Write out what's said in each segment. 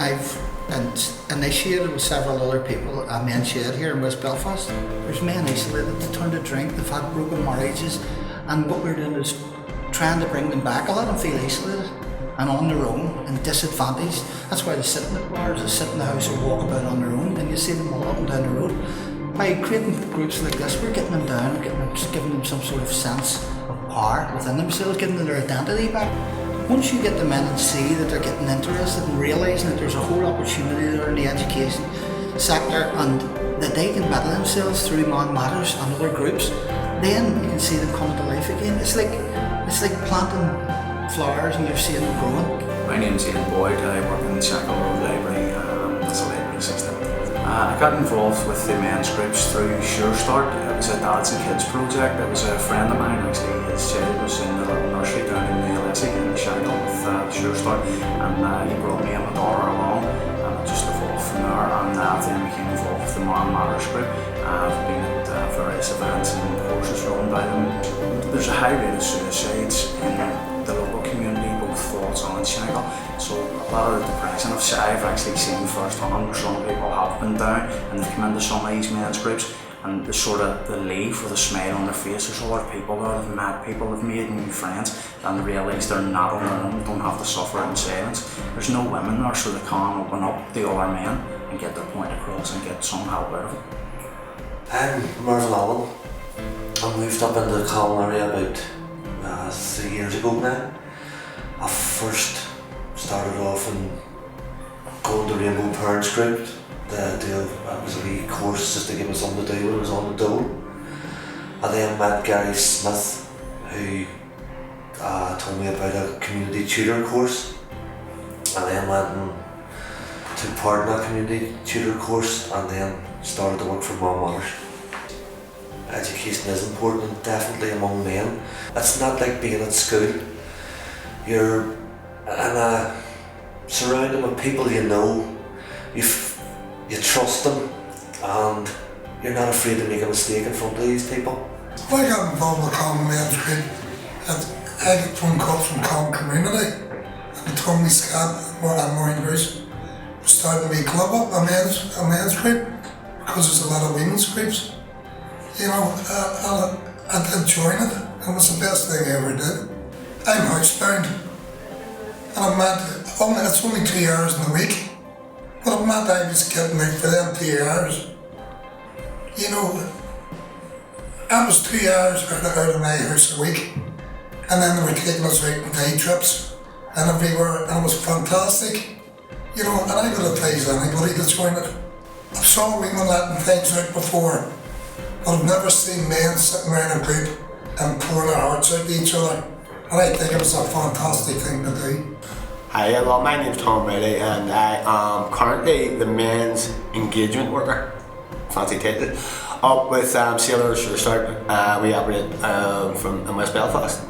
I've initiated with several other people a men's shed here in West Belfast. There's men isolated, they turn to drink, they've had broken marriages, and what we're doing is trying to bring them back. A lot of them feel isolated and on their own and disadvantaged. That's why they sit in the bars, they sit in the house or walk about on their own, and you see them all up and down the road. By creating groups like this, we're getting them down, giving them some sort of sense of power within themselves, giving them their identity back. Once you get them in and see that they're getting interested and realising that there's a whole opportunity there in the education sector and that they can better themselves through Man Matters and other groups, then you can see them coming to life again. It's like planting flowers and you're seeing them growing. My name's Ian Boyd. I work in the Shackle Road Library as a library assistant. I got involved with the men's groups through Sure Start. It was a dads and kids project. It was a friend of mine, actually, his child was in the little nursery down in the LSE in the Shackle with Sure Start, and he brought me and my daughter along, and it just evolved from there, and then became involved with the Man Matters group. I've been at various events and courses run by them. There's a high rate of suicides in the local community, both Falls and Shackle. So a lot of the depression I've actually seen firsthand where some people have been down and they've come into some of these men's groups and they leave with a smile on their face. There's a lot of people there, they've met people, they've made new friends, and they realise they're not on their own, don't have to suffer in silence. There's no women there, so they can open up to other men and get their point across and get some help out of it. I'm Mervyn Allen. I moved up into the Callan area about 3 years ago now. I first started off in going to Rainbow Parents Group. It was a wee course just to give me something to do when I was on the dole. I then met Gary Smith, who told me about a community tutor course. I then went and took part in that community tutor course and then started to work for Man Matters. Education is important, definitely among men. It's not like being at school. You're surrounded with people you know, you trust them, and you're not afraid to make a mistake in front of these people. I got involved with Common Men's Group. I got phone calls from Common Community, and they told me Scott and Maureen Bruce were starting a wee club up, a men's group, because there's a lot of women's groups. You know, I did join it. It was the best thing I ever did. I'm housebound, and it's only 2 hours in a week, but I'm not always getting out for them 2 hours. You know, I was 2 hours out of my house a week, and then they were taking us out on day trips and everywhere, and it was fantastic. You know, and I would advise anybody to join it. I've saw women letting things out before, but I've never seen men sitting around a group and pouring their hearts out to each other. And I think it was a fantastic thing to do. Hi, well, my name's Tom Brady and I am currently the men's engagement worker, fancy title, up with Sailors Sure Start. We operate in West Belfast.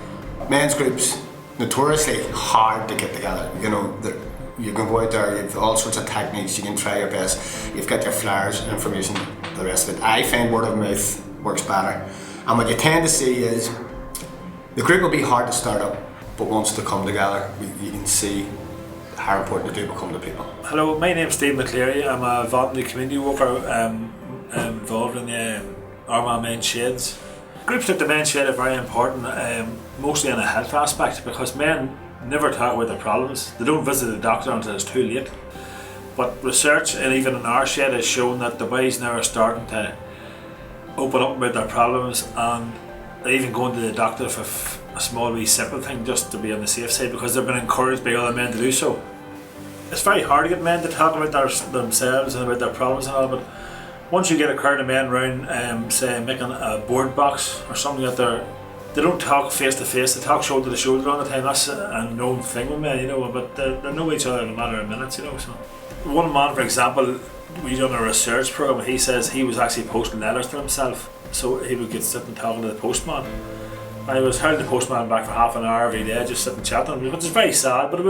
Men's groups, notoriously hard to get together. You know, you can go out there, you've all sorts of techniques, you can try your best, you've got your flyers, information, the rest of it. I find word of mouth works better. And what you tend to see is, the group will be hard to start up, but once they come together, you can see how important the group will come to people. Hello, my name's Steve McCleary. I'm a voluntary community worker involved in the Armagh Men's Sheds. Groups like the Men's Shed are very important, mostly in a health aspect, because men never talk about their problems. They don't visit the doctor until it's too late. But research, and even in our shed, has shown that the boys now are starting to open up about their problems, and they're even going to the doctor for a small wee simple thing just to be on the safe side, because they've been encouraged by other men to do so. It's very hard to get men to talk about themselves and about their problems and all, but once you get a crowd of men around, say making a board box or something that they don't talk face to face, they talk shoulder to shoulder all the time. That's a known thing with men, you know, but they know each other in a matter of minutes, you know. So one man, for example, we done a research program. He says he was actually posting letters to himself, so he would get sitting talking to the postman. And he was holding the postman back for half an hour every day, just sitting chatting, which is very sad. But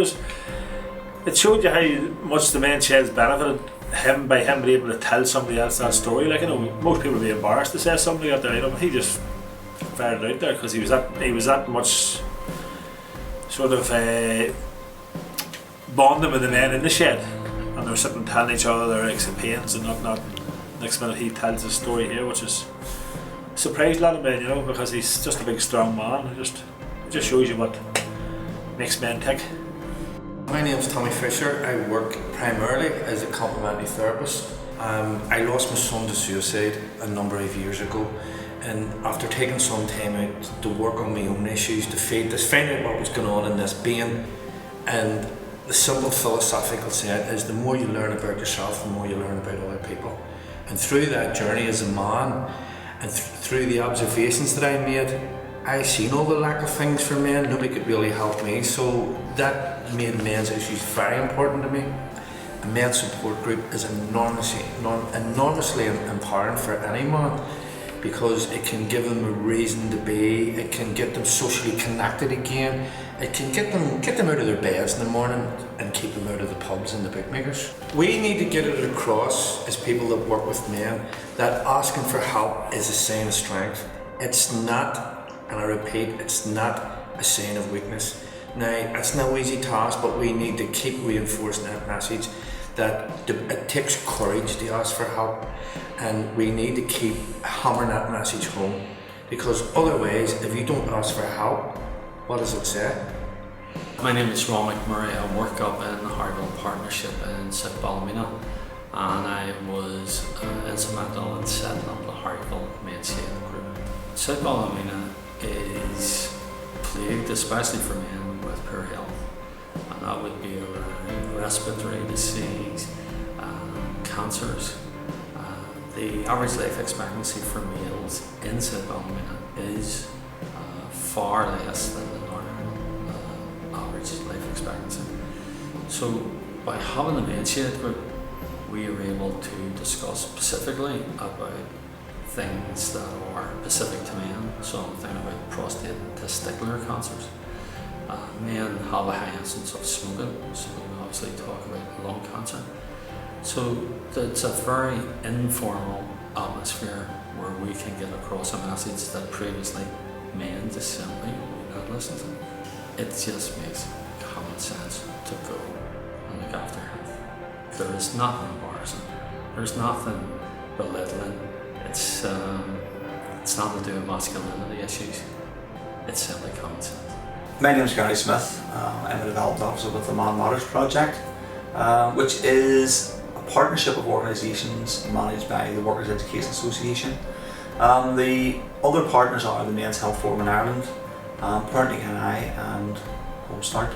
it showed you how much the Men's Sheds benefited him by him being able to tell somebody else that story. Like, you know, most people would be embarrassed to say something like that, you know, but he just fired it out there because he was that much sort of bonding with the men in the shed. and they're sitting telling each other their aches and pains and not. Next minute he tells his story here, which is surprised a lot of men, you know, because he's just a big strong man. It just shows you what makes men tick. My name's Tommy Fisher. I work primarily as a complementary therapist. I lost my son to suicide a number of years ago, and after taking some time out to work on my own issues, to find out what was going on in this being, and the simple philosophical saying is the more you learn about yourself, the more you learn about other people. And through that journey as a man, and through the observations that I made, I seen all the lack of things for men. Nobody could really help me, so that made men's issues very important to me. A men's support group is enormously empowering for any man, because it can give them a reason to be, it can get them socially connected again, it can get them out of their beds in the morning and keep them out of the pubs and the bookmakers. We need to get it across as people that work with men that asking for help is a sign of strength. It's not, and I repeat, it's not a sign of weakness. Now, it's no easy task, but we need to keep reinforcing that message that it takes courage to ask for help, and we need to keep hammering that message home, because otherwise, if you don't ask for help, what does it say? My name is Ron McMurray. I work up in the Harville Partnership in South Ballymena, and I was instrumental in setting up the Harville Men's Health Group. South Ballymena is plagued, especially for men, with poor health, and that would be around respiratory disease, cancers. The average life expectancy for males in South Ballymena is far less than the Northern average life expectancy. So by having the Men's Health Group, we are able to discuss specifically about things that are specific to men. So I'm thinking about prostate and testicular cancers. Men have a high incidence of smoking, so we obviously talk about lung cancer. So it's a very informal atmosphere where we can get across a message that previously men just simply would not listen to. It just makes common sense to go and look after health. There is nothing embarrassing. There's nothing belittling. It's not to do with masculinity issues. It's simply common sense. My name is Gary Smith. I'm a development officer with the Man Matters Project, which is a partnership of organisations managed by the Workers' Education Association. The other partners are the Men's Health Forum in Ireland, Parenting NI and Home Start.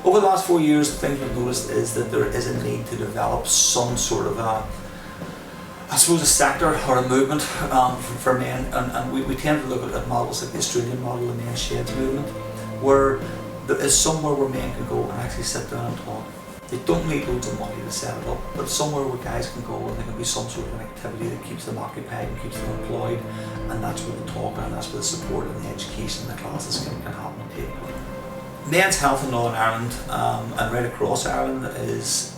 Over the last 4 years, the thing we've noticed is that there is a need to develop some sort of a sector or a movement for men, and we tend to look at models like the Australian model, the Men's Sheds movement, where there is somewhere where men can go and actually sit down and talk. They don't need loads of money to set it up, but somewhere where guys can go and there can be some sort of an activity that keeps them occupied and keeps them employed, and that's where the talk and that's where the support and the education and the classes can happen and take place. Men's health in Northern Ireland and right across Ireland is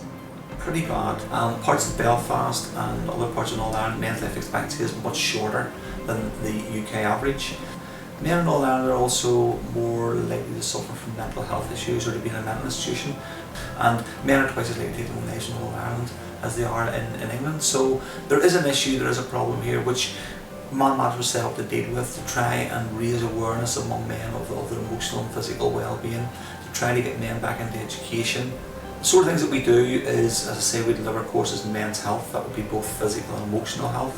pretty bad. Parts of Belfast and other parts of Northern Ireland, men's life expectancy is much shorter than the UK average. Men in Northern Ireland are also more likely to suffer from mental health issues or to be in a mental institution, and men are twice as likely to take their lives in Northern Ireland as they are in England. So there is an issue, there is a problem here which Man Matters was set up to deal with, to try and raise awareness among men of their emotional and physical well-being, to try to get men back into education. The sort of things that we do is, as I say, we deliver courses in men's health, that would be both physical and emotional health,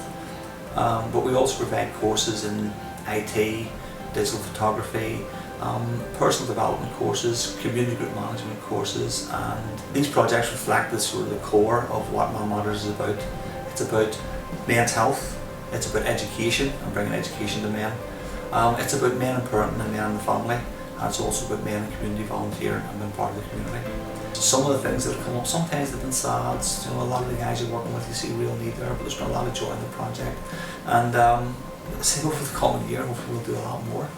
but we also provide courses in IT, digital photography, personal development courses, community group management courses, and these projects reflect the sort of the core of what Man Matters is about. It's about men's health, it's about education and bringing education to men, it's about men and parenting and men and the family, and it's also about men and community volunteering and being part of the community. Some of the things that have come up, sometimes they've been sad. You know, a lot of the guys you're working with, you see real need there, but there's been a lot of joy in the project, and I say over the coming year, hopefully we'll do a lot more.